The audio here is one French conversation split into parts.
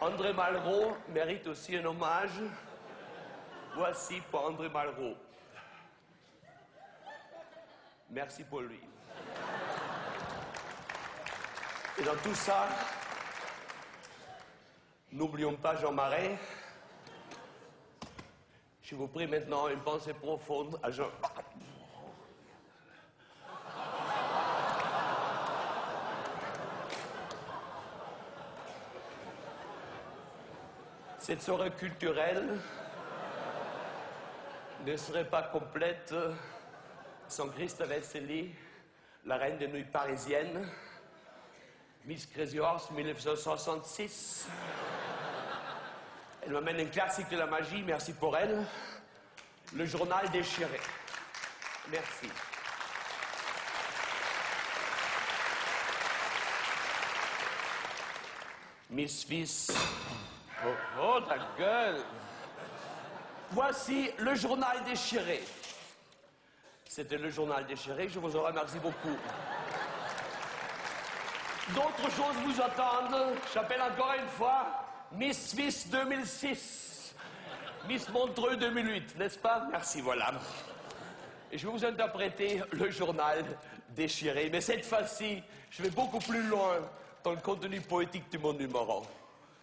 André Malraux mérite aussi un hommage. Voici pour André Malraux. Merci pour lui. Et dans tout ça, n'oublions pas Jean Marais. Je vous prie maintenant une pensée profonde à Jean... Cette soirée culturelle ne serait pas complète sans Christa Vesely, la reine des nuits parisiennes, Miss Crazy Horse 1966. Elle m'amène un classique de la magie, merci pour elle. Le journal déchiré. Merci. Miss Fils. Oh, ta gueule! Voici le journal déchiré. C'était le journal déchiré, je vous en remercie beaucoup. D'autres choses vous attendent. J'appelle encore une fois Miss Fils 2006. Miss Montreux 2008, n'est-ce pas? Merci, voilà. Et je vais vous interpréter le journal déchiré. Mais cette fois-ci, je vais beaucoup plus loin dans le contenu poétique de mon numéro.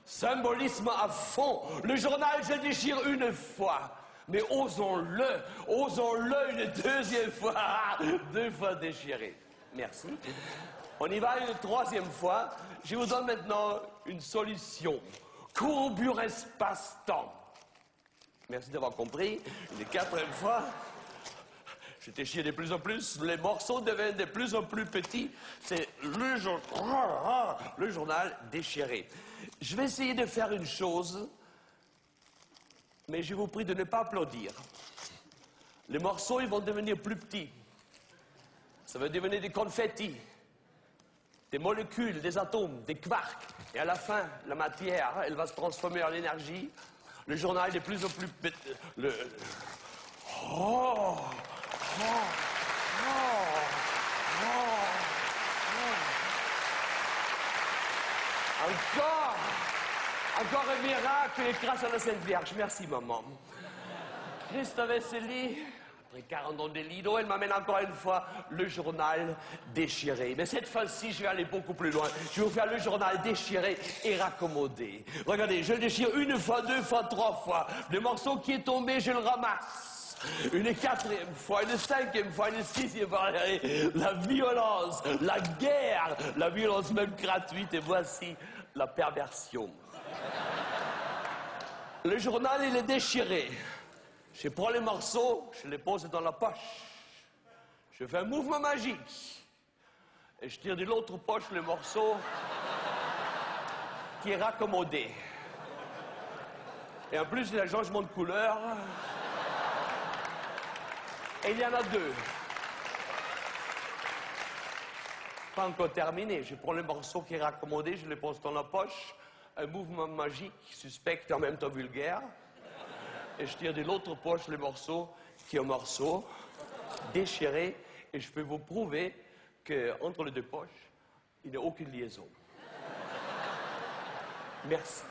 Symbolisme à fond. Le journal, je le déchire une fois. Mais osons-le une deuxième fois. 2 fois déchiré. Merci. On y va une 3e fois. Je vous donne maintenant une solution. Courbure espace-temps. Merci d'avoir compris. Une 4e fois. Je déchire de plus en plus. Les morceaux deviennent de plus en plus petits. C'est le journal déchiré. Je vais essayer de faire une chose, mais je vous prie de ne pas applaudir. Les morceaux, ils vont devenir plus petits. Ça va devenir des confettis, des molécules, des atomes, des quarks. Et à la fin, la matière, elle va se transformer en énergie. Le journal est de plus en plus petit. Encore un miracle grâce à la Sainte Vierge. Merci, maman. Christa Vesely, après 40 ans de Lido, elle m'amène encore une fois le journal déchiré. Mais cette fois-ci, je vais aller beaucoup plus loin. Je vais vous faire le journal déchiré et raccommodé. Regardez, je le déchire 1 fois, 2 fois, 3 fois. Le morceau qui est tombé, je le ramasse. Une 4e fois, une 5e fois, une 6e fois. La violence, la guerre, la violence même gratuite. Et voici la perversion. Le journal, il est déchiré. Je prends les morceaux, je les pose dans la poche. Je fais un mouvement magique. Et je tire de l'autre poche le morceau qui est raccommodé. Et en plus, il y a un changement de couleur. Et il y en a 2. Pas encore terminé. Je prends le morceau qui est raccommodé, je le pose dans la poche. Un mouvement magique, suspect et en même temps vulgaire. Et je tire de l'autre poche le morceau qui est un morceau déchiré. Et je peux vous prouver qu'entre les 2 poches, il n'y a aucune liaison. Merci.